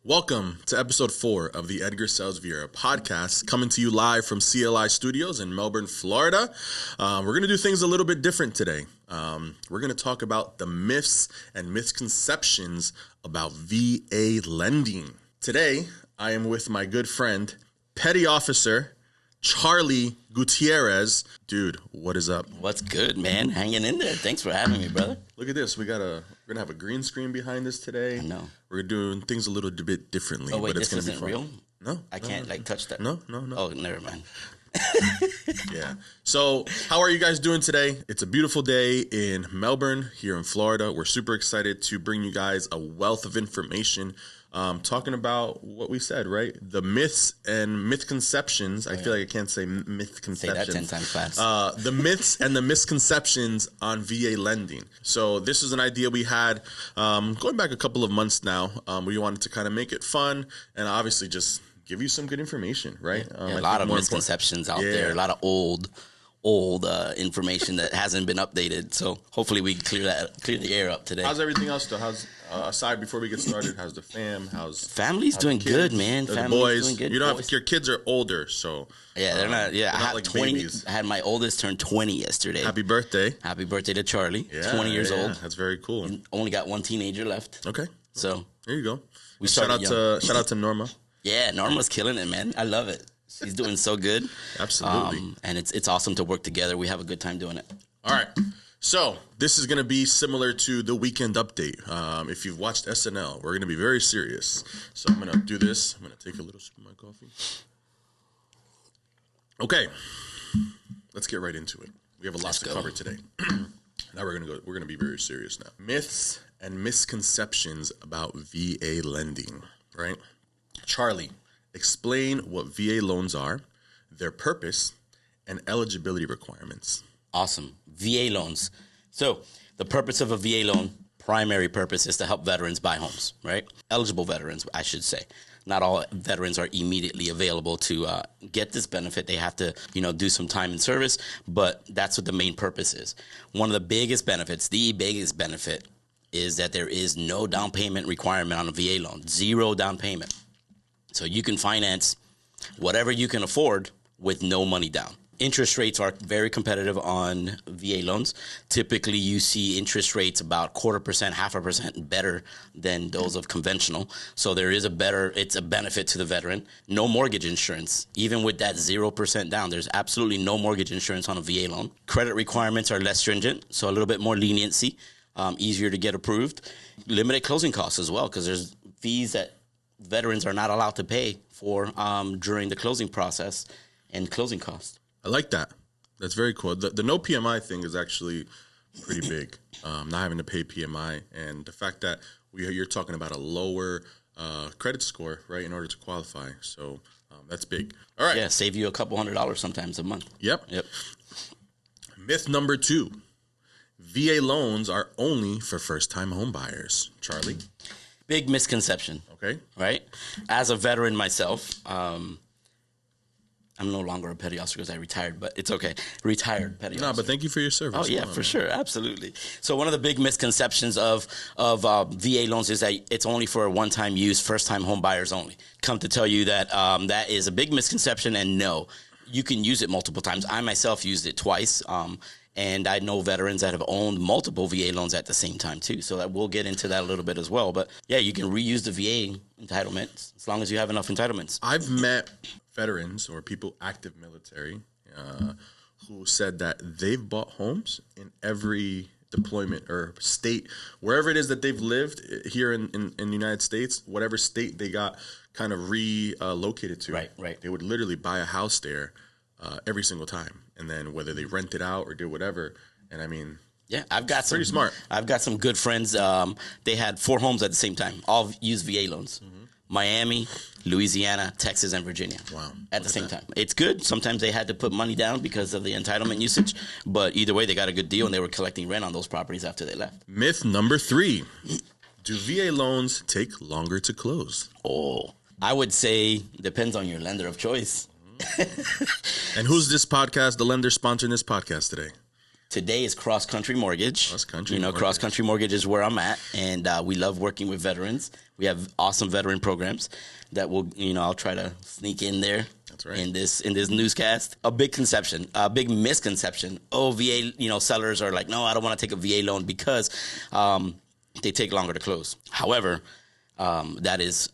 Welcome to episode 4 of the Edgar Cobos Viera podcast, coming to you live from CLI Studios in Melbourne, Florida. We're going to do things a little bit different today. We're going to talk about the myths and misconceptions about VA lending. Today, I am with my good friend, Petty Officer Charlie Gutierrez. Dude, what is up? What's good, man? Hanging in there. Thanks for having me, brother. Look at this. We're gonna have a green screen behind us today. I know. We're doing things a little bit differently. Oh, wait, but it's this gonna isn't be fun. real? No. I can't, touch that. No. Oh, never mind. Yeah. So, how are you guys doing today? It's a beautiful day in Melbourne, here in Florida. We're super excited to bring you guys a wealth of information, talking about what we said, right? The myths and misconceptions. I feel like I can't say misconceptions. Say that 10 times fast. The myths and the misconceptions on VA lending. So this is an idea we had going back a couple of months now. We wanted to kind of make it fun and obviously just give you some good information, right? A lot of misconceptions out there, a lot of old information that hasn't been updated. So hopefully we clear the air up today. How's everything else though? How's aside before we get started? How's the fam? Family's doing good, man. The boys. Doing good. You don't have your kids are older, so yeah, they're not. Yeah, they're I not had like 20. babies. I had my oldest turn 20 yesterday. Happy birthday! Happy birthday to Charlie. Yeah, 20 years old. That's very cool. Only got one teenager left. Okay, so there you go. Shout out to Norma. Yeah, Norma's killing it, man. I love it. She's doing so good. Absolutely. And it's awesome to work together. We have a good time doing it. All right. So this is going to be similar to the weekend update. If you've watched SNL, we're going to be very serious. So I'm going to do this. I'm going to take a little sip of my coffee. Okay. Let's get right into it. We have a lot to cover today. Now we're going to be very serious now. Myths and misconceptions about VA lending, right? Charlie, explain what VA loans are, their purpose, and eligibility requirements. Awesome. VA loans. So the purpose of a VA loan, primary purpose, is to help veterans buy homes, right? Eligible veterans, I should say. Not all veterans are immediately available to get this benefit. They have to, do some time in service, but that's what the main purpose is. One of the biggest benefits, the biggest benefit, is that there is no down payment requirement on a VA loan. 0 down payment. So you can finance whatever you can afford with no money down. Interest rates are very competitive on VA loans. Typically, you see interest rates about 0.25%, 0.5% better than those of conventional. So there is it's a benefit to the veteran. No mortgage insurance. Even with that 0% down, there's absolutely no mortgage insurance on a VA loan. Credit requirements are less stringent, so a little bit more leniency, easier to get approved. Limited closing costs as well, because there's fees that veterans are not allowed to pay for during the closing process and closing costs. I like that. That's very cool. The no PMI thing is actually pretty big. Not having to pay PMI, and the fact that you're talking about a lower credit score, right, in order to qualify. So that's big. All right. Yeah, save you a couple $100 sometimes a month. Yep. Myth number 2. VA loans are only for first-time home buyers. Charlie? Big misconception. Okay. Right? As a veteran myself, I'm no longer a petty officer because I retired, but it's okay. Retired petty officer. No, but thank you for your service. Oh, yeah, for sure. Absolutely. So one of the big misconceptions of VA loans is that it's only for one-time use, first-time home buyers only. Come to tell you that that is a big misconception, and no, you can use it multiple times. I myself used it twice. And I know veterans that have owned multiple VA loans at the same time, too. So that we'll get into that a little bit as well. But, yeah, you can reuse the VA entitlements as long as you have enough entitlements. I've met veterans or people active military who said that they've bought homes in every deployment or state, wherever it is that they've lived here in the United States, whatever state they got kind of relocated to. Right. They would literally buy a house there every single time. And then whether they rent it out or do whatever. And I mean, yeah, I've got pretty smart. I've got some good friends. They had 4 homes at the same time, all used VA loans. Mm-hmm. Miami, Louisiana, Texas, and Virginia. Wow. At the same time. It's good. Sometimes they had to put money down because of the entitlement usage. But either way, they got a good deal, and they were collecting rent on those properties after they left. Myth number 3. Do VA loans take longer to close? Oh, I would say depends on your lender of choice. And who's this podcast, the lender sponsoring this podcast today? Today is Cross Country Mortgage. Cross Country Mortgage is where I'm at, and we love working with veterans. We have awesome veteran programs that will, I'll try to sneak in there. That's right. In this newscast. A big misconception. Oh, VA, sellers are like, no, I don't want to take a VA loan because they take longer to close. However, that is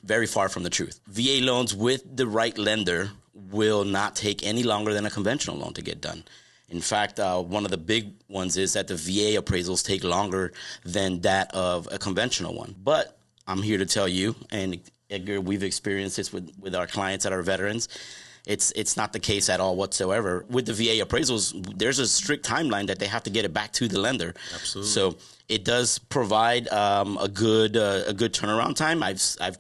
very far from the truth. VA loans with the right lender will not take any longer than a conventional loan to get done. In fact, one of the big ones is that the VA appraisals take longer than that of a conventional one. But I'm here to tell you, and Edgar, we've experienced this with our clients that are veterans. It's not the case at all whatsoever. With the VA appraisals, there's a strict timeline that they have to get it back to the lender. Absolutely. So it does provide a good turnaround time.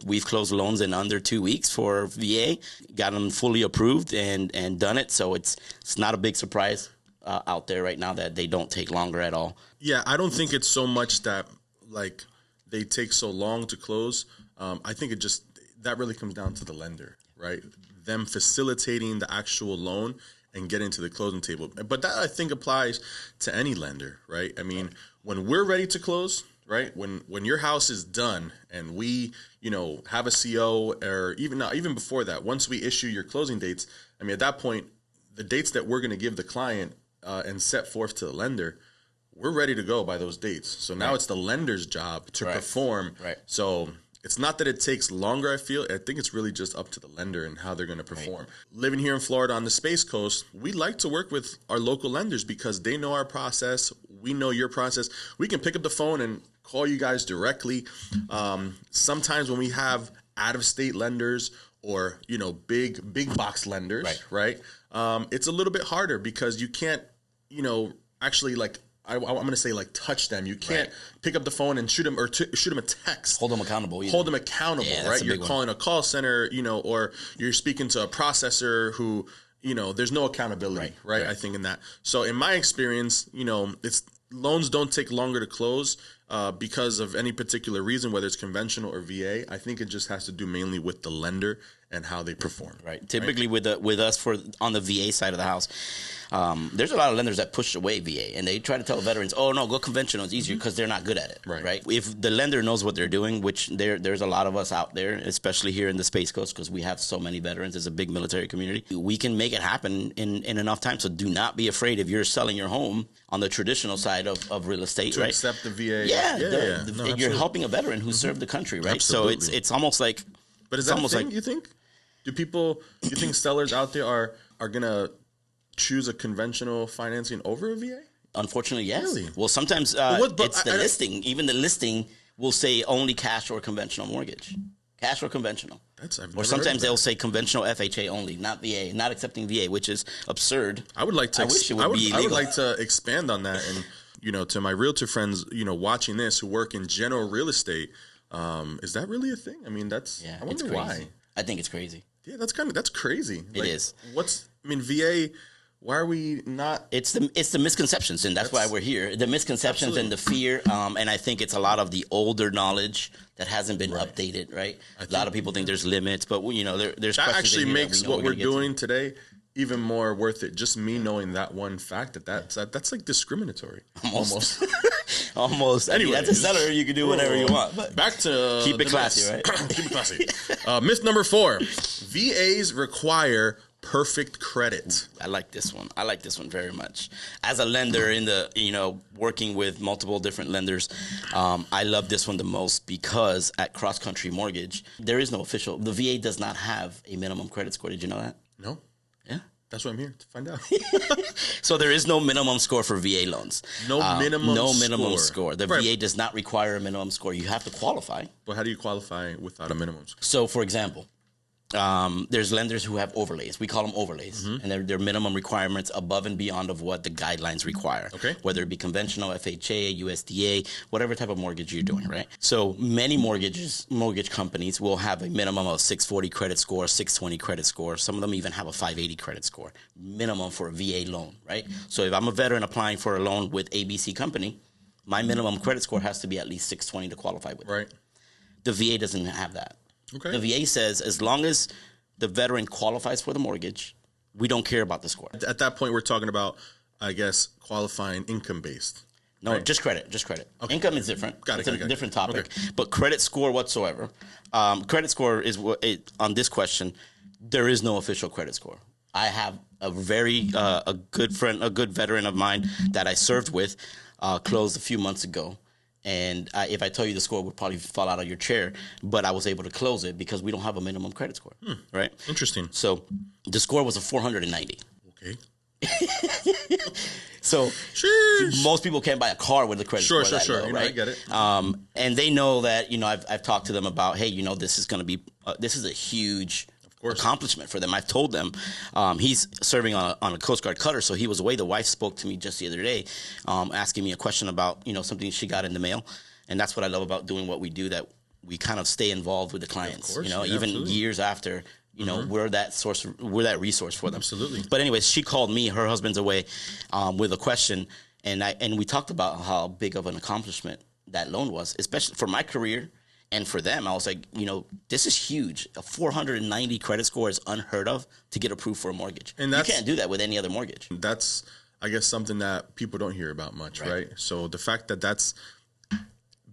We've closed loans in under 2 weeks for VA, got them fully approved and done it. So it's not a big surprise out there right now that they don't take longer at all. Yeah, I don't think it's so much that like they take so long to close. I think that really comes down to the lender, right? Them facilitating the actual loan and getting to the closing table. But that, I think, applies to any lender, right? I mean, when we're ready to close, right? When your house is done and we, have a CO, or even before that, once we issue your closing dates, I mean, at that point, the dates that we're going to give the client and set forth to the lender, we're ready to go by those dates. So now it's the lender's job to perform. Right. So it's not that it takes longer, I think it's really just up to the lender and how they're going to perform. Right. Living here in Florida on the Space Coast, we like to work with our local lenders because they know our process. We know your process. We can pick up the phone and call you guys directly. Sometimes when we have out-of-state lenders or, big box lenders, right? It's a little bit harder because you can't, actually I'm going to say touch them. You can't pick up the phone and shoot them or shoot them a text. Hold them accountable. Yeah, right? You're calling a call center, or you're speaking to a processor who, there's no accountability, right? I think in that. So in my experience, it's loans don't take longer to close because of any particular reason, whether it's conventional or VA. I think it just has to do mainly with the lender and how they perform. Right. Typically with us on the VA side of the house, there's a lot of lenders that push away VA and they try to tell veterans, oh no, go conventional, it's easier because they're not good at it. Right. If the lender knows what they're doing, which there's a lot of us out there, especially here in the Space Coast, because we have so many veterans, it's a big military community, we can make it happen in enough time. So do not be afraid if you're selling your home on the traditional side of real estate, to accept the VA. Yeah. You're helping a veteran who served the country, right? Absolutely. So it's almost like. But is that a thing, you think? Do you think sellers out there are going to choose a conventional financing over a VA? Unfortunately, yes. Really? Well, sometimes it's the listing. Even the listing will say only cash or conventional mortgage. Cash or conventional. Or sometimes they'll say conventional FHA only, not VA, not accepting VA, which is absurd. I would like to I would like to expand on that and to my realtor friends, watching this who work in general real estate, is that really a thing? I mean, I wonder why. I think it's crazy. Yeah, that's crazy. It is. VA, why are we not? It's the misconceptions, and that's why we're here. The misconceptions and the fear, and I think it's a lot of the older knowledge that hasn't been updated, right? A lot of people think there's limits, but there's that actually makes what we're doing today even more worth it. Just me knowing that one fact that's like discriminatory. Almost. Almost. Anyway, that's a seller. You can do whatever you want. But back to keep it classy, right? Keep it classy. Myth number 4: VAs require perfect credit. I like this one. I like this one very much. As a lender in the working with multiple different lenders, I love this one the most because at Cross Country Mortgage, there is no official. The VA does not have a minimum credit score. Did you know that? No. Yeah. That's what I'm here to find out. So there is no minimum score for VA loans. No minimum score. The VA does not require a minimum score. You have to qualify. But how do you qualify without a minimum score? So, for example, there's lenders who have overlays. We call them overlays. Mm-hmm. And they're minimum requirements above and beyond of what the guidelines require. Okay. Whether it be conventional, FHA, USDA, whatever type of mortgage you're doing, right? So many mortgage companies will have a minimum of 640 credit score, 620 credit score. Some of them even have a 580 credit score, minimum for a VA loan, right? So if I'm a veteran applying for a loan with ABC company, my minimum credit score has to be at least 620 to qualify with. Right. The VA doesn't have that. Okay. The VA says as long as the veteran qualifies for the mortgage, we don't care about the score. At that point, we're talking about I guess, qualifying income based. No, just credit. Okay. Income is different. It's a different topic. Okay. But credit score whatsoever. Credit score is on this question. There is no official credit score. I have a very a good friend, a good veteran of mine that I served with, closed a few months ago. And if I tell you the score, would probably fall out of your chair. But I was able to close it because we don't have a minimum credit score. Right? Interesting. So the score was a 490. Okay. So Sheesh. Most people can't buy a car with a credit score that low, right? I get it. And they know that, I've talked to them about, hey, this is going to be this is a huge accomplishment for them. I've told them he's serving on a Coast Guard cutter, so he was away. The wife spoke to me just the other day, asking me a question about something she got in the mail, and that's what I love about doing what we do. That we kind of stay involved with the clients. Even absolutely. Years after. We're that resource for them. Absolutely. But anyways, she called me. Her husband's away with a question, and we talked about how big of an accomplishment that loan was, especially for my career and for them. I was like, this is huge. A 490 credit score is unheard of to get approved for a mortgage. And you can't do that with any other mortgage. That's, I guess, something that people don't hear about much, right? So the fact that that's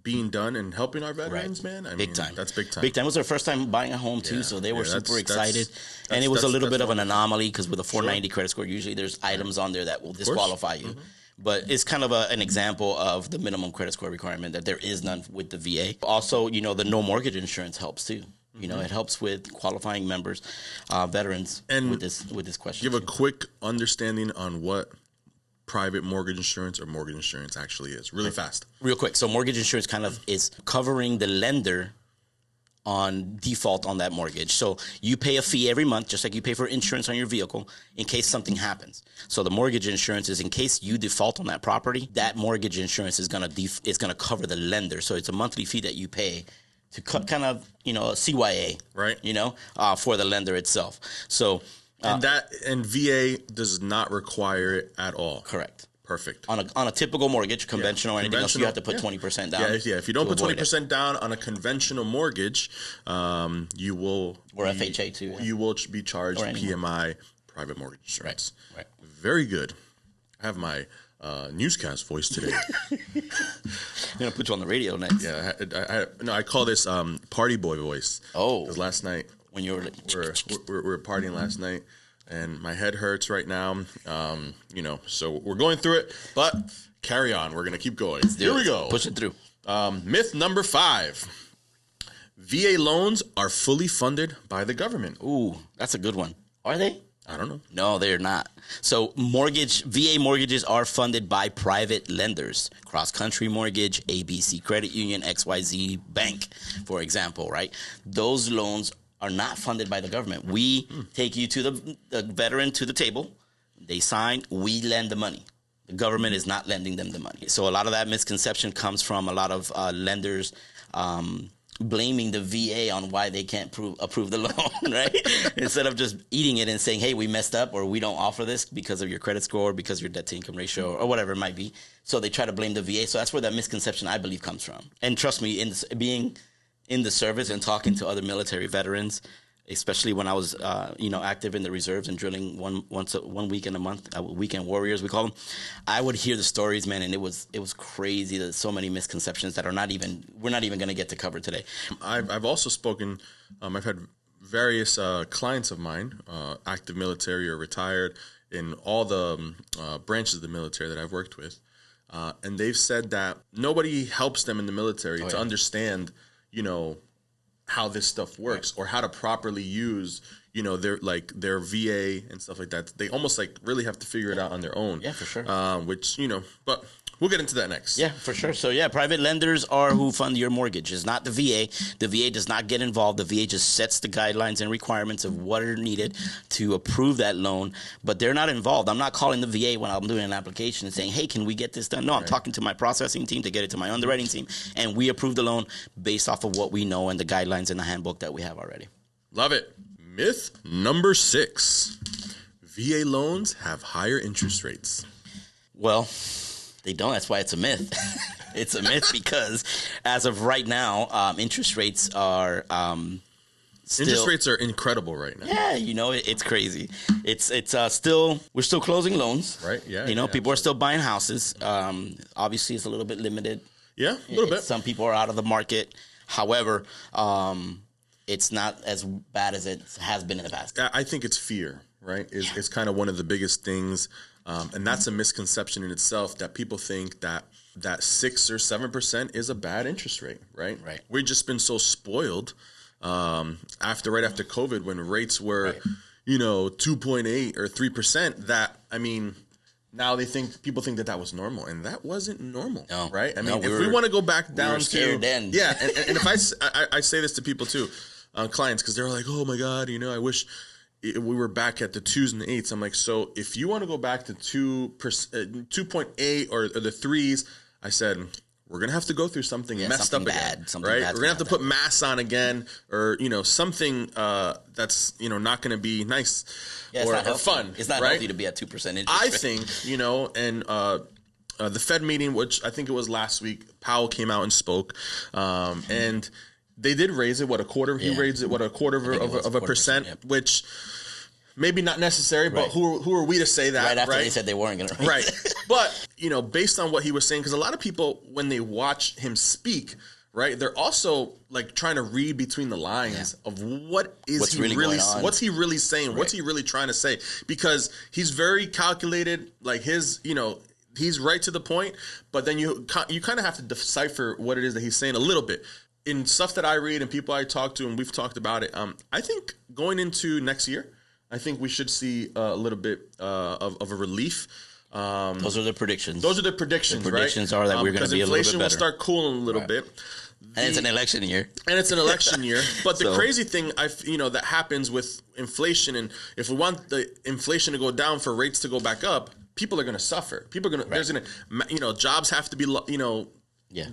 being done and helping our veterans, man. I mean, time. That's big time. Big time. It was their first time buying a home too, so they were super excited. And it was a little bit of an anomaly because with a 490 credit score, usually there's items on there that will disqualify you. But it's kind of an example of the minimum credit score requirement that there is none with the VA. Also, the no mortgage insurance helps too. It helps with qualifying members, veterans, and with this question. Give a quick understanding on what private mortgage insurance or mortgage insurance actually is, really fast. Real quick. So mortgage insurance kind of is covering the lender on default on that mortgage. So you pay a fee every month, just like you pay for insurance on your vehicle, in case something happens. So the mortgage insurance is in case you default on that property, that mortgage insurance is gonna cover the lender. So it's a monthly fee that you pay to kind of a CYA, right? For the lender itself. So. And VA does not require it at all. Correct. Perfect. On a typical mortgage, conventional or anything else, you have to put 20% down. Yeah. If you don't put 20% down on a conventional mortgage, you will or FHA too. You will be charged PMI, private mortge insurance. Right. Very good. I have my newscast voice today. I'm gonna put you on the radio next. Yeah. I call this party boy voice. Oh. Because last night. When you were we're partying last night, and my head hurts right now. So we're going through it, but carry on. We're gonna keep going. Here we go. Push it through. Myth number 5: VA loans are fully funded by the government. Ooh, that's a good one. Are they? I don't know. No, they're not. So VA mortgages are funded by private lenders. Cross Country Mortgage, ABC Credit Union, XYZ Bank, for example, right? Those loans are not funded by the government. We take you to the veteran to the table. They sign. We lend the money. The government is not lending them the money. So a lot of that misconception comes from a lot of lenders blaming the VA on why they can't approve the loan, right? Instead of just eating it and saying, hey, we messed up or we don't offer this because of your credit score, because of your debt to income ratio or whatever it might be. So they try to blame the VA. So that's where that misconception, I believe, comes from. And trust me, being in the service and talking to other military veterans, especially when I was, active in the reserves and drilling one weekend a month, weekend warriors we call them. I would hear the stories, man, and it was crazy. There's so many misconceptions that we're not even going to get to cover today. I've also spoken. I've had various clients of mine, active military or retired, in all the branches of the military that I've worked with, and they've said that nobody helps them in the military to understand, how this stuff works or how to properly use, their VA and stuff like that. They almost really have to figure it out on their own. Yeah, for sure. But we'll get into that next. Yeah, for sure. So private lenders are who fund your mortgage. It's not the VA. The VA does not get involved. The VA just sets the guidelines and requirements of what are needed to approve that loan, but they're not involved. I'm not calling the VA when I'm doing an application and saying, hey, can we get this done? No, I'm talking to my processing team to get it to my underwriting team, and we approve the loan based off of what we know and the guidelines in the handbook that we have already. Love it. Myth number 6: VA loans have higher interest rates. Well, they don't. That's why it's a myth. It's a myth because as of right now, interest rates are Interest rates are incredible right now. Yeah, it's crazy. It's still, we're still closing loans. Right, yeah. People absolutely. are still buying houses. Obviously, it's a little bit limited. Yeah, a little bit. Some people are out of the market. However, it's not as bad as it has been in the past. I think it's fear, right? It's kind of one of the biggest things. And that's a misconception in itself, that people think that 6 or 7% is a bad interest rate, right? Right. We've just been so spoiled right after COVID, when rates were, 2.8 or 3%, that, I mean, now people think that was normal, and that wasn't normal, right? I mean, if we want to go back down to, then. yeah, and if I say this to people too, clients, because they're like, oh my God, I wish we were back at the 2s and the 8s. I'm like, so if you want to go back to 2.8 or the 3s, I said, we're going to have to go through something messed up again, right? We're going to have to put mass on again, or, something that's, not going to be nice or fun. It's not healthy to be at 2% interest rate. I think, and the Fed meeting, which I think it was last week, Powell came out and spoke, and they did raise it, a quarter? He raised it, a quarter of a percent, which maybe not necessary, but who are we to say that? Right after they said they weren't going to raise it. Right. But, based on what he was saying, because a lot of people, when they watch him speak, right, they're also like trying to read between the lines of what's he really saying, what's he really trying to say, because he's very calculated, like his, he's right to the point, but then you kind of have to decipher what it is that he's saying a little bit. In stuff that I read and people I talk to, and we've talked about it, I think going into next year, I think we should see a little bit of a relief. Those are the predictions. The predictions are that we're going to be a little bit better. Because inflation will start cooling a little bit. And it's an election year. But the crazy thing, that happens with inflation, and if we want the inflation to go down for rates to go back up, people are going to suffer. There's going to, jobs have to be,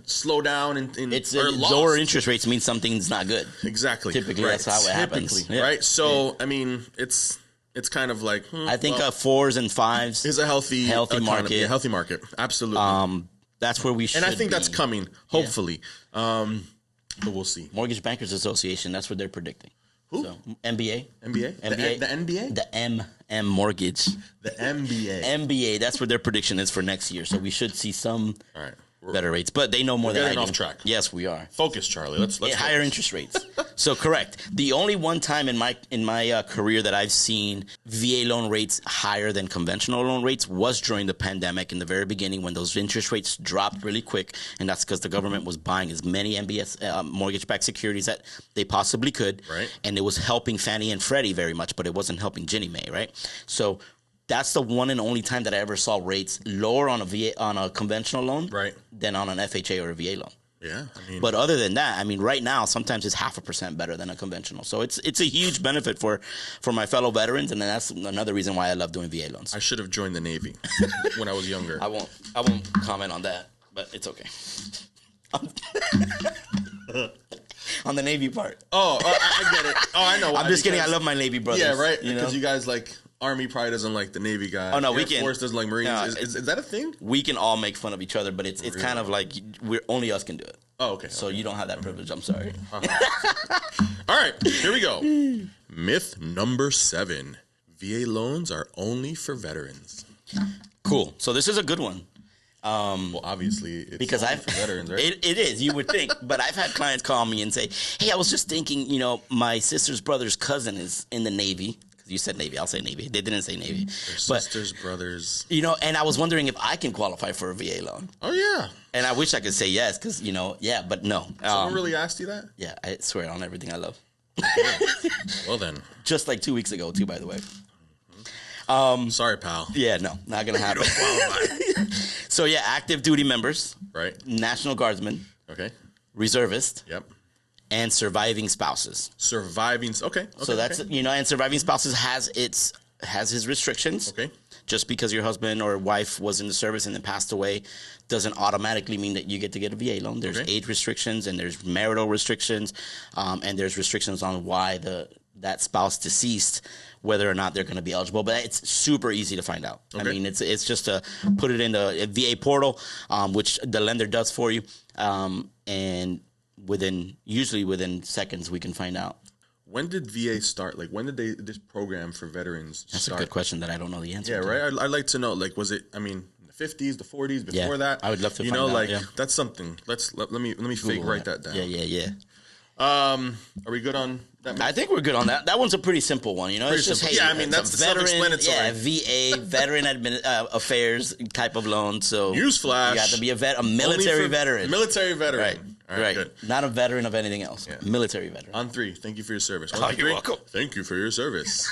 slow down, and it's lower interest rates means something's not good. Exactly. Typically, that's how it happens. Right. So, I mean, it's kind of like I think 4s and 5s is a healthy market. Yeah, healthy market. Absolutely. That's where we should. And I think that's coming. Hopefully. But we'll see. Mortgage Bankers Association. That's what they're predicting. Who? So, MBA. NBA? The NBA? The MM Mortgage. The MBA. MBA. That's what their prediction is for next year. So we should see some better rates. But they know more than I do. Getting off track. Yes, we are. Focus, Charlie. Let's higher interest rates. So correct. The only one time in my career that I've seen VA loan rates higher than conventional loan rates was during the pandemic in the very beginning, when those interest rates dropped really quick, and that's because the government was buying as many MBS mortgage-backed securities that they possibly could, right? And it was helping Fannie and Freddie very much, but it wasn't helping Ginnie Mae, right? So that's the one and only time that I ever saw rates lower on a conventional loan, right, than on an FHA or a VA loan. Yeah, but other than that, right now sometimes it's 0.5% better than a conventional. So it's a huge benefit for my fellow veterans, and that's another reason why I love doing VA loans. I should have joined the Navy when I was younger. I won't comment on that, but it's okay. On the Navy part. Oh, I get it. Oh, I know why. I'm just kidding. I love my Navy brothers. Yeah, right. Because you guys like. Army probably doesn't like the Navy guy. Oh no, Air Force doesn't like Marines. Is that a thing? We can all make fun of each other, but it's really? Kind of like only us can do it. Oh, okay. So you don't have that privilege. I'm sorry. All right, here we go. Myth number 7: VA loans are only for veterans. Cool. So this is a good one. Well, obviously, it's because only for veterans, right? It is. You would think, but I've had clients call me and say, "Hey, I was just thinking, my sister's brother's cousin is in the Navy." You said Navy. I'll say Navy. They didn't say Navy. Sisters, brothers. And I was wondering if I can qualify for a VA loan. Oh, yeah. And I wish I could say yes because, but no. Someone really asked you that? Yeah, I swear on everything I love. Well, then. Just like 2 weeks ago, too, by the way. Sorry, pal. Yeah, no, not going to happen. So, yeah, active duty members. Right. National Guardsmen. Okay. Reservist. Yep. And surviving spouses. Okay. So that's and surviving spouses has his restrictions. Okay. Just because your husband or wife was in the service and then passed away doesn't automatically mean that you get to get a VA loan. There's age restrictions, and there's marital restrictions, and there's restrictions on why that spouse deceased, whether or not they're going to be eligible. But it's super easy to find out. Okay. It's just to put it in the VA portal, which the lender does for you, and usually within seconds we can find out. when did VA start? Like, when did this program for veterans That's start? a good question that I don't know the answer Yeah, to. right? I'd like to know, like, was it, I mean, in the 50s, the 40s, before that? I would love to you find know, out, like, yeah. that's something. Let me fake write that down. Yeah. Are we good on that? I think we're good on that. That one's a pretty simple one, you know. Pretty it's just simple. Yeah, I mean, that's it's a veteran, self-explanatory. VA, veteran affairs type of loan. So Newsflash. you have to be a military veteran. Military veteran. Right. All right. Good. Not a veteran of anything else. Yeah. Military veteran. On 3, thank you for your service. Oh, you're welcome. Thank you for your service.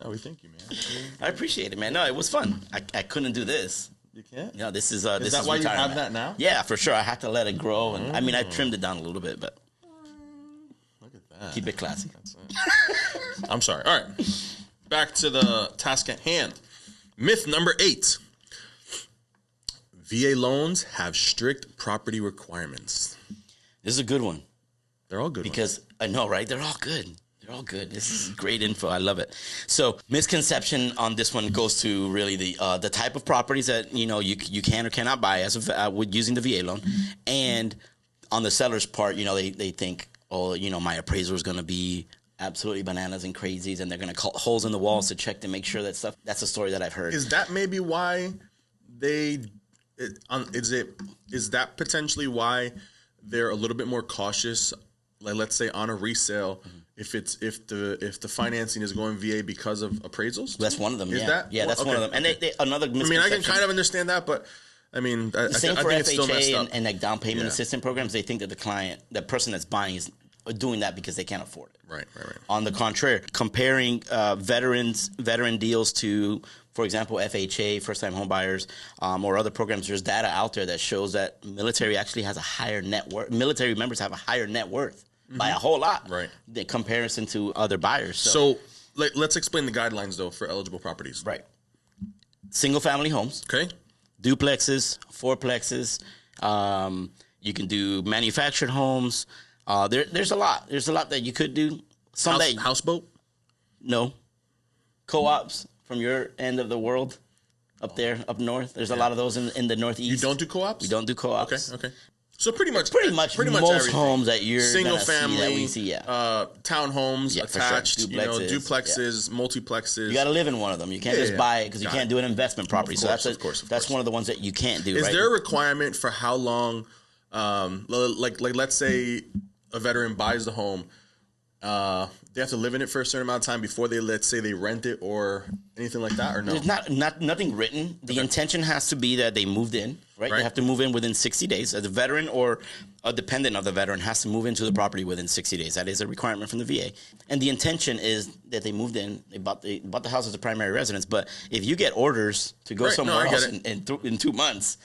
Oh, we thank you, man. I appreciate it, man. No, it was fun. I couldn't do this. You can't? No, this is Is that why you have that now? Yeah, for sure. I had to let it grow, and I mean, I trimmed it down a little bit, but Look at that. keep it classy. That's it. I'm sorry. All right. Back to the task at hand. Myth number 8. VA loans have strict property requirements. This is a good one. They're all good because I know, right? They're all good. They're all good. This is great info. I love it. So, misconception on this one goes to really the type of properties that you can or cannot buy as with using the VA loan, and on the seller's part, they think, oh, my appraiser is going to be absolutely bananas and crazies, and they're going to cut holes in the walls to check to make sure that stuff. That's a story that I've heard. Is that maybe why is that potentially why they're a little bit more cautious? Like, let's say on a resale, if the financing is going VA because of appraisals. That's one of them. That's okay. one of them. And they another misconception. I mean, I can kind of understand that, but I mean, same for think it's still messed up. FHA and like down payment assistance programs. They think that the person that's buying is doing that because they can't afford it. Right. On the contrary, comparing veteran deals to, for example, FHA, first-time home buyers, or other programs, there's data out there that shows that military actually has a higher net worth. Military members have a higher net worth by a whole lot, right? In comparison to other buyers. So let's explain the guidelines though for eligible properties. Right. Single-family homes. Okay. Duplexes, fourplexes. You can do manufactured homes. There's a lot. There's a lot that you could do. Houseboat? No. Co-ops from your end of the world, up there, up north. There's a lot of those in the northeast. You don't do co-ops? We don't do co-ops. Okay. So pretty much most everything. homes that you're single gonna family, see that we see, townhomes attached, sure. duplexes, multiplexes. You got to live in one of them. You can't just buy it because you can't do an investment property. So that's one of the ones that you can't do. Is there a requirement for how long? Like let's say a veteran buys the home. They have to live in it for a certain amount of time before let's say they rent it or anything like that, or no? There's nothing written. The intention has to be that they moved in, right? They have to move in within 60 days. As a veteran or a dependent of the veteran has to move into the property within 60 days. That is a requirement from the VA. And the intention is that they moved in, they bought the house as a primary residence. But if you get orders to go somewhere else in 2 months,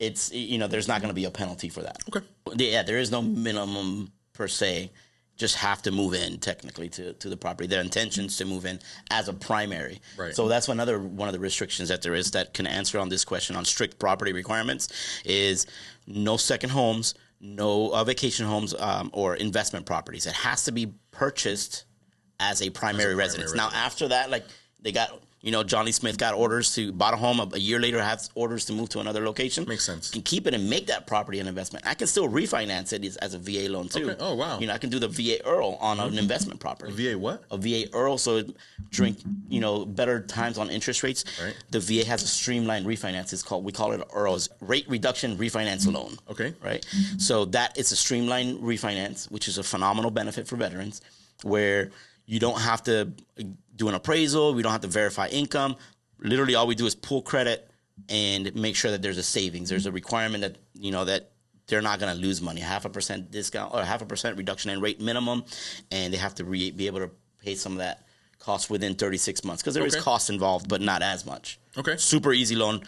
it's there's not going to be a penalty for that. Okay. Yeah, there is no minimum per se. Just have to move in technically to the property. Their intentions to move in as a primary. Right. So that's one of the restrictions that there is that can answer on this question on strict property requirements is no second homes, no vacation homes or investment properties. It has to be purchased as a primary residence. Now after that, like they got. Johnny Smith got orders bought a home a year later, has orders to move to another location. Makes sense. Can keep it and make that property an investment. I can still refinance it as a VA loan too. Okay. Oh, wow. I can do the VA IRL on an investment property. A VA what? A VA IRL, so during, better times on interest rates, right. The VA has a streamlined refinance. We call it IRLs, rate reduction refinance loan. Okay. Right? So that is a streamlined refinance, which is a phenomenal benefit for veterans, where you don't have to do an appraisal. We don't have to verify income. Literally, all we do is pull credit and make sure that there's a savings. There's a requirement that that they're not going to lose money. 0.5% discount or 0.5% reduction in rate minimum, and they have to be able to pay some of that cost within 36 months because there is cost involved, but not as much. Okay. Super easy loan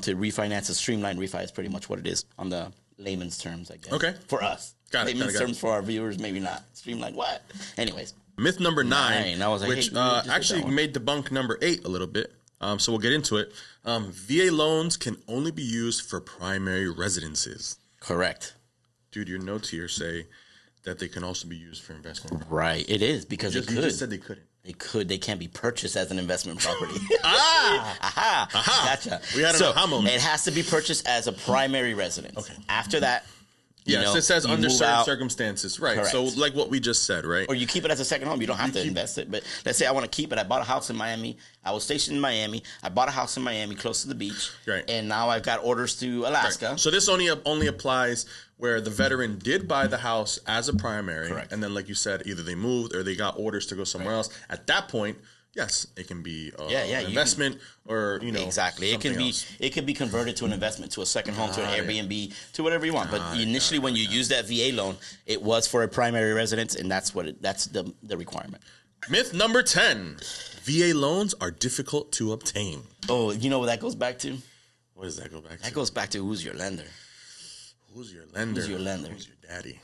to refinance. A streamlined refi is pretty much what it is on the layman's terms, I guess. Okay. For us. Got it. Layman's terms for our viewers, maybe not. Streamlined what? Anyways. Myth number 9, I was like, which actually made debunk number 8 a little bit. So we'll get into it. VA loans can only be used for primary residences. Correct. Dude, your notes here say that they can also be used for investment. Right. It is because it could. You just said they couldn't. They could. They can't be purchased as an investment property. Aha! Gotcha. We had an aha moment. It has to be purchased as a primary residence. Okay. After that, Yes, it says under certain out, circumstances. Right. Correct. So like what we just said, right? Or you keep it as a second home. You don't have to invest it. But let's say I want to keep it. I bought a house in Miami. I was stationed in Miami. I bought a house in Miami close to the beach. Right. And now I've got orders to Alaska. Right. So this only applies where the veteran did buy the house as a primary. Correct. And then, like you said, either they moved or they got orders to go somewhere else. At that point, yes, it can be an investment or, exactly. It could be converted to an investment, to a second home, to an Airbnb, to whatever you want. But initially, when you use that VA loan, it was for a primary residence, and that's the requirement. Myth number 10: VA loans are difficult to obtain. Oh, you know what that goes back to? What does that go back to? That goes back to who's your lender. Who's your lender? Who's your lender? Who's your daddy?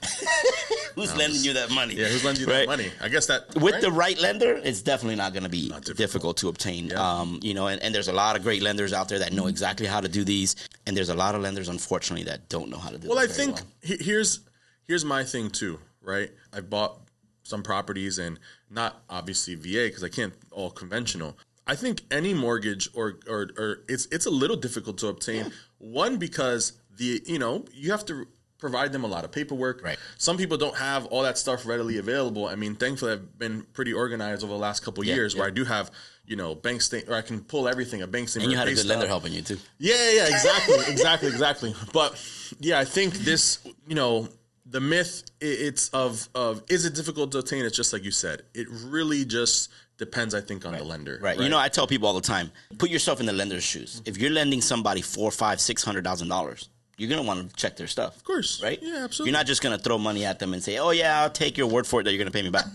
Who's lending you that money? Yeah, who's lending you that money? I guess that with the right lender, it's definitely not going to be difficult to obtain. Yeah. And there's a lot of great lenders out there that know exactly how to do these, and there's a lot of lenders, unfortunately, that don't know how to do. Well, I think here's my thing too, right? I bought some properties, and not obviously VA because I can't all conventional. I think any mortgage or it's a little difficult to obtain. Yeah. One, because you have to provide them a lot of paperwork. Right. Some people don't have all that stuff readily available. I mean, thankfully, I've been pretty organized over the last couple of years where I do have, bank statement, or I can pull everything, a bank statement. And you had a good lender helping you too. Yeah, exactly. But yeah, I think this, the myth it's of is it difficult to obtain? It's just like you said. It really just depends, I think, on the lender. Right. I tell people all the time, put yourself in the lender's shoes. If you're lending somebody $400,000, $500,000, you're going to want to check their stuff. Of course. Right? Yeah, absolutely. You're not just going to throw money at them and say, oh, yeah, I'll take your word for it that you're going to pay me back.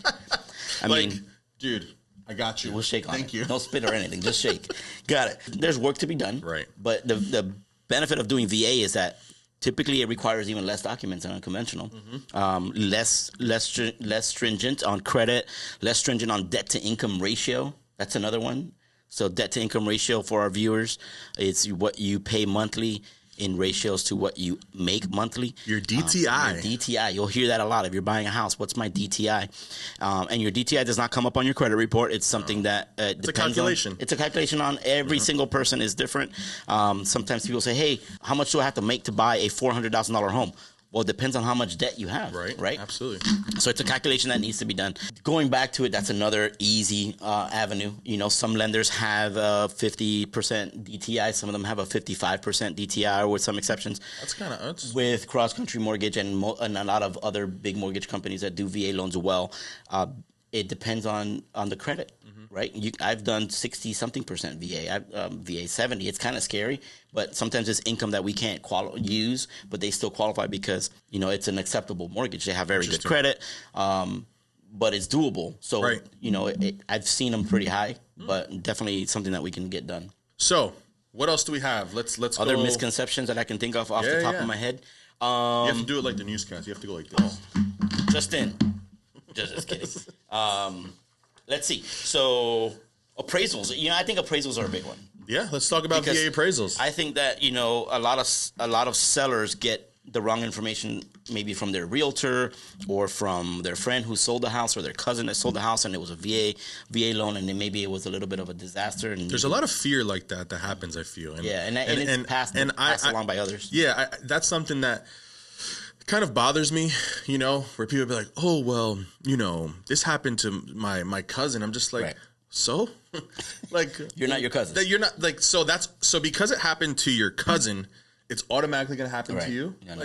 I mean, dude, I got you. We'll shake on it. Thank you. Don't spit or anything. Just shake. Got it. There's work to be done. Right. But the benefit of doing VA is that typically it requires even less documents than unconventional. Mm-hmm. Less stringent on credit, less stringent on debt to income ratio. That's another one. So debt to income ratio for our viewers, it's what you pay monthly in ratios to what you make monthly. Your DTI. Your DTI. You'll hear that a lot. If you're buying a house, what's my DTI? And your DTI does not come up on your credit report. It's something that depends a calculation. It's a calculation on every single person is different. Sometimes people say, hey, how much do I have to make to buy a $400,000 home? Well, it depends on how much debt you have. Right? Absolutely. So it's a calculation that needs to be done. Going back to it, that's another easy avenue. Some lenders have 50% DTI. Some of them have a 55% DTI, with some exceptions. That's kind of with Cross Country Mortgage and a lot of other big mortgage companies that do VA loans well. It depends on the credit, right? I've done 60-something% VA. VA 70. It's kind of scary, but sometimes it's income that we can't use, but they still qualify because it's an acceptable mortgage. They have very good credit, but it's doable. So I've seen them pretty high, but definitely something that we can get done. So what else do we have? Let's other go. Misconceptions that I can think of off the top of my head. You have to do it like the newscast. You have to go like this. Just in. Just kidding. Let's see. So appraisals. I think appraisals are a big one. Yeah, let's talk about VA appraisals. I think that a lot of sellers get the wrong information, maybe from their realtor or from their friend who sold the house or their cousin that sold the house, and it was a VA loan, and then maybe it was a little bit of a disaster. And there's a lot of fear like that happens, I feel. And it's passed along by others. Yeah, that's something that kind of bothers me, where people be like, oh, well, this happened to my cousin. I'm just like, so? Like, you're not your cousin. You're not like, so because it happened to your cousin, it's automatically going to happen to you? No,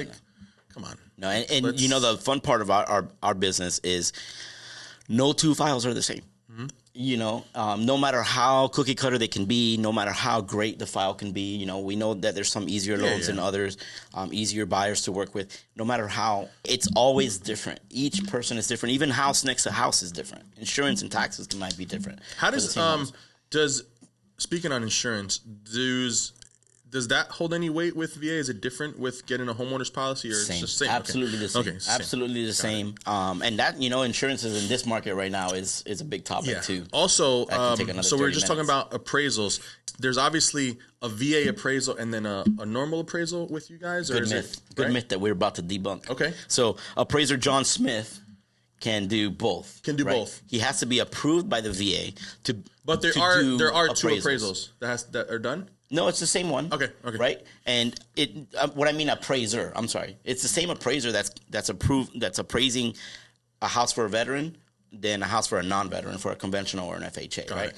come on. No, and the fun part of our business is no two files are the same. No matter how cookie cutter they can be, no matter how great the file can be, we know that there's some easier loans than others, easier buyers to work with. No matter how, it's always different. Each person is different. Even house next to house is different. Insurance and taxes might be different. How speaking on insurance, does that hold any weight with VA? Is it different with getting a homeowner's policy, or it's the same? Absolutely the same. Okay, absolutely the same. And that insurance is in this market right now is a big topic too. Also, so we're just talking about appraisals. There's obviously a VA appraisal and then a normal appraisal with you guys. Good myth that we're about to debunk. Okay. So appraiser John Smith can do both. Both. He has to be approved by the VA to. But there are two appraisals that are done. No, it's the same one. Okay. Right, and what I mean appraiser. I'm sorry, it's the same appraiser that's appraising a house for a veteran than a house for a non-veteran, for a conventional or an FHA. Right.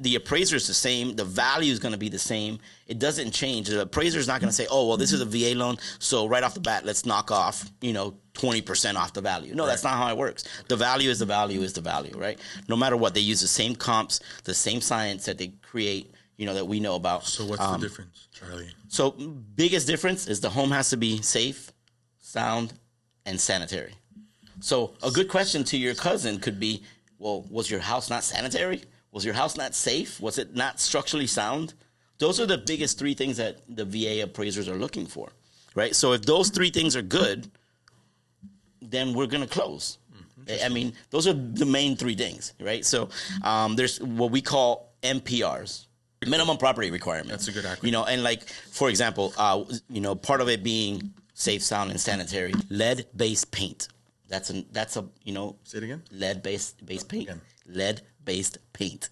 The appraiser is the same. The value is going to be the same. It doesn't change. The appraiser is not going to say, "Oh, well, this is a VA loan, so right off the bat, let's knock off 20% off the value." No, that's not how it works. The value is the value is the value. Right. No matter what, they use the same comps, the same science that they create. That we know about. So what's the difference, Charlie? So biggest difference is the home has to be safe, sound, and sanitary. So a good question to your cousin could be, well, was your house not sanitary? Was your house not safe? Was it not structurally sound? Those are the biggest three things that the VA appraisers are looking for, right? So if those three things are good, then we're going to close. I mean, those are the main three things, right? So there's what we call MPRs. Minimum property requirement. That's a good acronym. And like, for example, part of it being safe, sound, and sanitary. Lead-based paint. That's a Say it again. Lead-based paint. Again. Lead-based paint.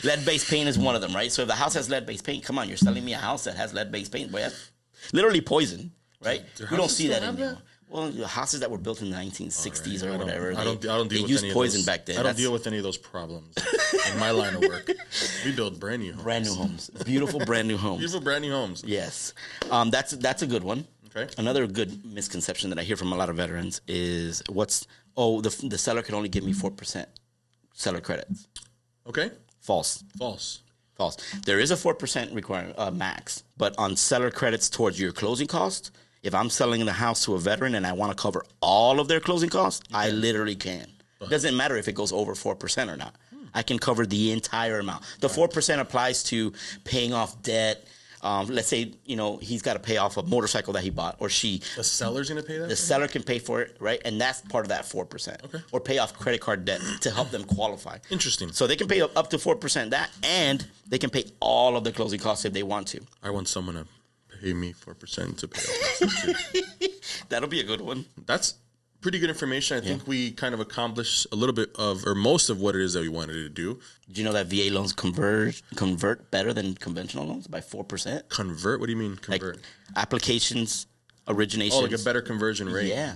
Lead-based paint is one of them, right? So if the house has lead-based paint, come on, you're selling me a house that has lead-based paint, boy, that's literally poison, right? We don't see that anymore. Well, the houses that were built in the 1960s or whatever, I don't deal with used any poison of those. back then. I don't deal with any of those problems in my line of work. We build brand new homes. Brand new homes. Beautiful brand new homes. Beautiful brand new homes. Yes. That's a good one. Okay. Another good misconception that I hear from a lot of veterans is the seller can only give me 4% seller credits. Okay. False. There is a 4% requirement max, but on seller credits towards your closing cost, if I'm selling the house to a veteran and I want to cover all of their closing costs, I literally can. It doesn't matter if it goes over 4% or not. I can cover the entire amount. The 4% applies to paying off debt. Let's say, he's got to pay off a motorcycle that he bought, or she. The seller's going to pay that? The seller can pay for it, right? And that's part of that 4%. Okay. Or pay off credit card debt to help them qualify. Interesting. So they can pay up to 4% that, and they can pay all of the closing costs if they want to. I want someone to pay me 4% to pay off my stuff too. That'll be a good one. That's pretty good information. I think we kind of accomplished a little bit of, or most of what it is that we wanted to do. Did you know that VA loans convert better than conventional loans by 4%? Convert? What do you mean convert? Like applications, originations. Oh, like a better conversion rate. Yeah.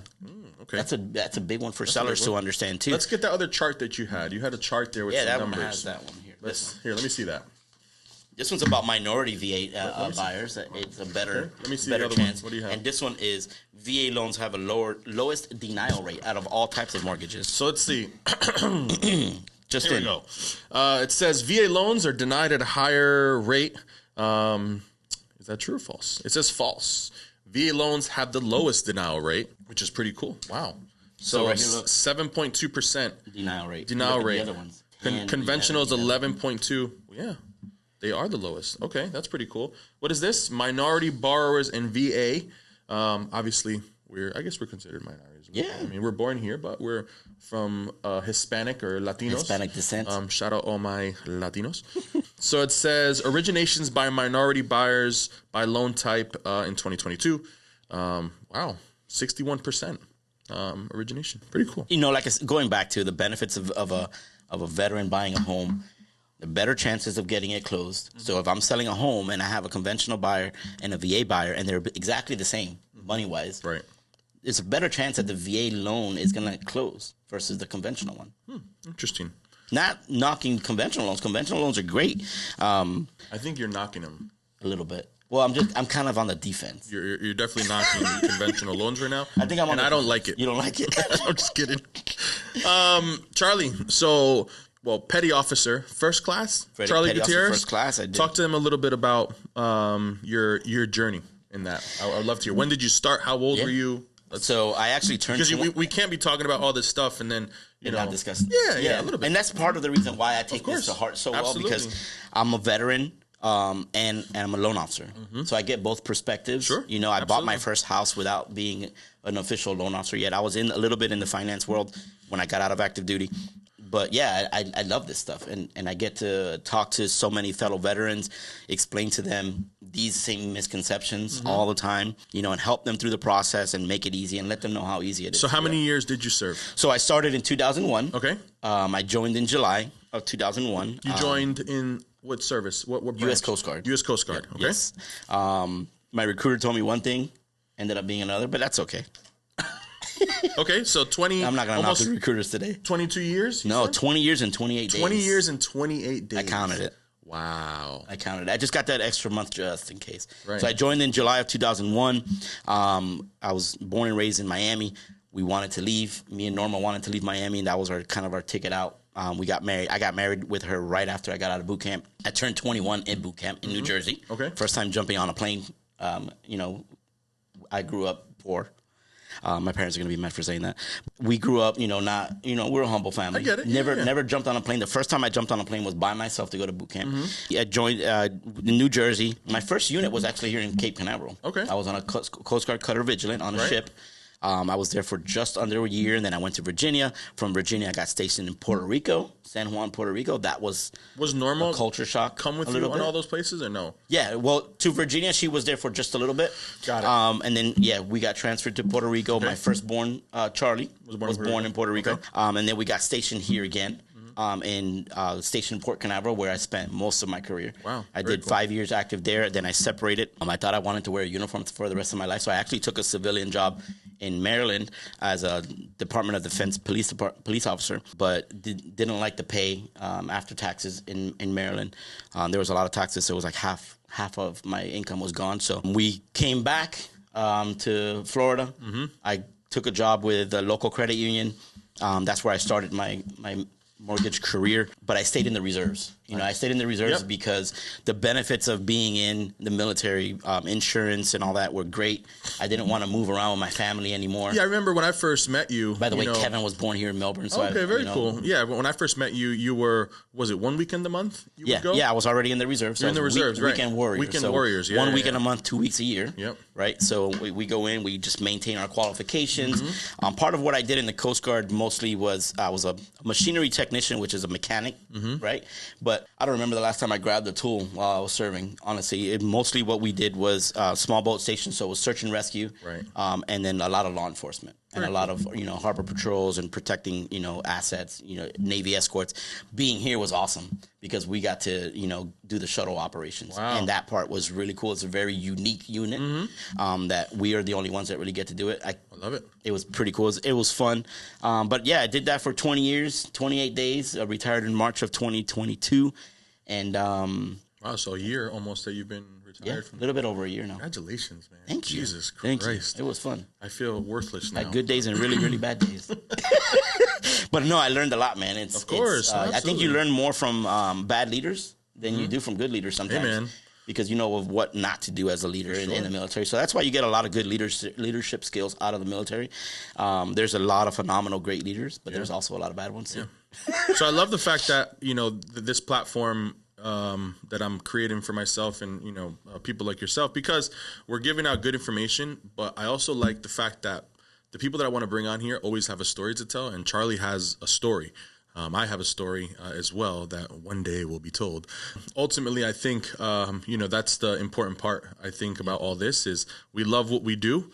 Okay. That's a big one for sellers to understand too. Let's get that other chart that you had. You had a chart there with some numbers. Yeah, that one has that one here. Let me see that. This one's about minority VA buyers. It's a better, Let me see better the other chance. one. What do you have? And this one is VA loans have a lowest denial rate out of all types of mortgages. So let's see. Just Here we go. It says VA loans are denied at a higher rate. Is that true or false? It says false. VA loans have the lowest denial rate, which is pretty cool. Wow. So right here, look. 7.2% denial rate. Denial rate. The other ones. Conventional is 11.2. Yeah. They are the lowest. Okay, that's pretty cool. What is this? Minority borrowers in VA. Obviously, I guess we're considered minorities. Yeah. I mean, we're born here, but we're from Hispanic or Latinos. Hispanic descent. Shout out all my Latinos. So it says originations by minority buyers by loan type in 2022. Wow, 61% origination. Pretty cool. Going back to the benefits of a veteran buying a home. The better chances of getting it closed. So if I'm selling a home and I have a conventional buyer and a VA buyer and they're exactly the same money-wise, right? It's a better chance that the VA loan is going to close versus the conventional one. Interesting. Not knocking conventional loans. Conventional loans are great. I think you're knocking them a little bit. Well, I'm kind of on the defense. You're definitely knocking conventional loans right now. I think I'm on. And I don't like it. You don't like it? I'm just kidding. Charlie. So. Well, petty officer, first class, Charlie Gutierrez. First class, I did. Talk to him a little bit about your journey in that. I would love to hear. When did you start? How old were you? So I actually turned... Because we can't be talking about all this stuff and then, not discussing. Yeah, a little bit. And that's part of the reason why I take this to heart so well, because I'm a veteran and I'm a loan officer. So I get both perspectives. Sure. I bought my first house without being an official loan officer yet. I was in a little bit in the finance world when I got out of active duty. But yeah, I love this stuff, and I get to talk to so many fellow veterans, explain to them these same misconceptions all the time, and help them through the process and make it easy and let them know how easy it is. So how many years did you serve? So I started in 2001. Okay. I joined in July of 2001. You joined in What service? What branch? U.S. Coast Guard. U.S. Coast Guard. Yeah, Okay. Yes. My recruiter told me one thing, ended up being another, but that's okay. Okay, so 20. I'm not going to knock the recruiters today. 22 years? No, 20 years and 28 days. 20 years and 28 days. I counted it. Wow. I counted it. I just got that extra month just in case. Right. So I joined in July of 2001. I was born and raised in Miami. We wanted to leave. Me and Norma wanted to leave Miami, and that was our ticket out. We got married. I got married with her right after I got out of boot camp. I turned 21 in boot camp in New Jersey. Okay. First time jumping on a plane. I grew up poor. My parents are going to be mad for saying that. We grew up, we're a humble family. I get it. Never jumped on a plane. The first time I jumped on a plane was by myself to go to boot camp. I joined in New Jersey. My first unit was actually here in Cape Canaveral. Okay. I was on a Coast Guard cutter vigilant on a ship. I was there for just under a year, and then I went to Virginia. From Virginia, I got stationed in Puerto Rico, San Juan, Puerto Rico. That was normal a culture shock. Come with you on all those places or no? Yeah, well, to Virginia, she was there for just a little bit. Got it. And then, we got transferred to Puerto Rico. Okay. My firstborn, Charlie, was born in Puerto Rico. Okay. And then we got stationed here again. Stationed in Port Canaveral, where I spent most of my career. Wow. I did 5 years active there. Then I separated. I thought I wanted to wear a uniform for the rest of my life. So I actually took a civilian job in Maryland as a Department of Defense police officer, but didn't like the pay after taxes in Maryland. There was a lot of taxes, so it was like half of my income was gone. So we came back to Florida. I took a job with a local credit union. That's where I started my mortgage career, but I stayed in the reserves. I stayed in the reserves because the benefits of being in the military, insurance and all that were great. I didn't want to move around with my family anymore. Yeah, I remember when I first met you. By the way, Kevin was born here in Melbourne. So very cool. Yeah, when I first met you, you were, was it 1 weekend a month you would go? Yeah, I was already in the reserves. So in the reserves, right. Weekend warriors. Weekend warriors, yeah. 1 weekend a month, 2 weeks a year. Yep. Right? So we go in, we just maintain our qualifications. Part of what I did in the Coast Guard mostly was I was a machinery technician, which is a mechanic, right? But I don't remember the last time I grabbed a tool while I was serving. Honestly, mostly what we did was small boat stations, so it was search and rescue, right? And then a lot do a lot of harbor patrols and protecting assets, Navy escorts. Being here was awesome because we got to do the shuttle operations, and that part was really cool. It's a very unique unit that we are the only ones that really get to do it. I love it. It was pretty cool. It was fun, but yeah, I did that for 20 years, 28 days. I retired in March of 2022. And wow, so a year almost that you've been retired from. A little bit over a year now. Congratulations, man. Thank you. Jesus Christ. Thank you. It was fun. I feel worthless now. Like good days and really, really bad days. But no, I learned a lot, man. Of course. I think you learn more from bad leaders than you do from good leaders sometimes. Hey, man. Because you know of what not to do as a leader in the military. So that's why you get a lot of good leadership skills out of the military. There's a lot of phenomenal great leaders, but there's also a lot of bad ones too. Yeah. So I love the fact that, this platform that I'm creating for myself and, people like yourself, because we're giving out good information, but I also like the fact that the people that I want to bring on here always have a story to tell, and Charlie has a story. I have a story as well that one day will be told. Ultimately, I think, that's the important part, I think, about all this is we love what we do.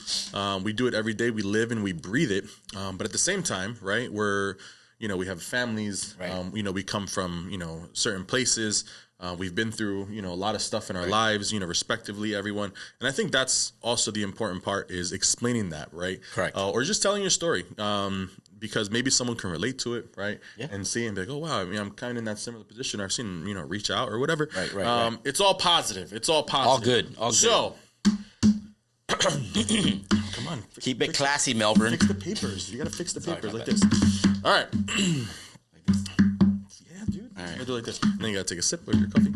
We do it every day. We live and we breathe it. But at the same time, right, we have families. Right. We come from, certain places. We've been through, a lot of stuff in our lives, respectively, everyone. And I think that's also the important part is explaining that, right? Correct. Or just telling your story. Because maybe someone can relate to it, right? Yeah. And see and be like, oh, wow, I'm kind of in that similar position. I've seen, reach out or whatever. Right. It's all positive. All good. So, come on. Keep it classy, Melbourne. Fix the papers. You got to fix the papers like this. All right. Like this. Yeah, dude. All right. You do it like this. And then you got to take a sip of your coffee.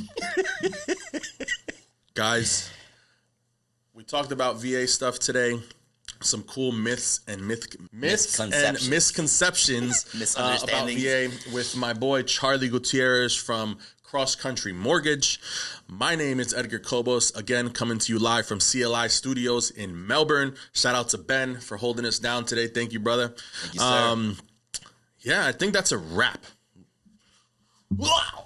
Guys, we talked about VA stuff today. Some cool myths and misconceptions about VA with my boy Charlie Gutierrez from Cross Country Mortgage. My name is Edgar Cobos, again coming to you live from CLI Studios in Melbourne. Shout out to Ben for holding us down today. Thank you, brother. Thank you, sir. Yeah, I think that's a wrap. Wow.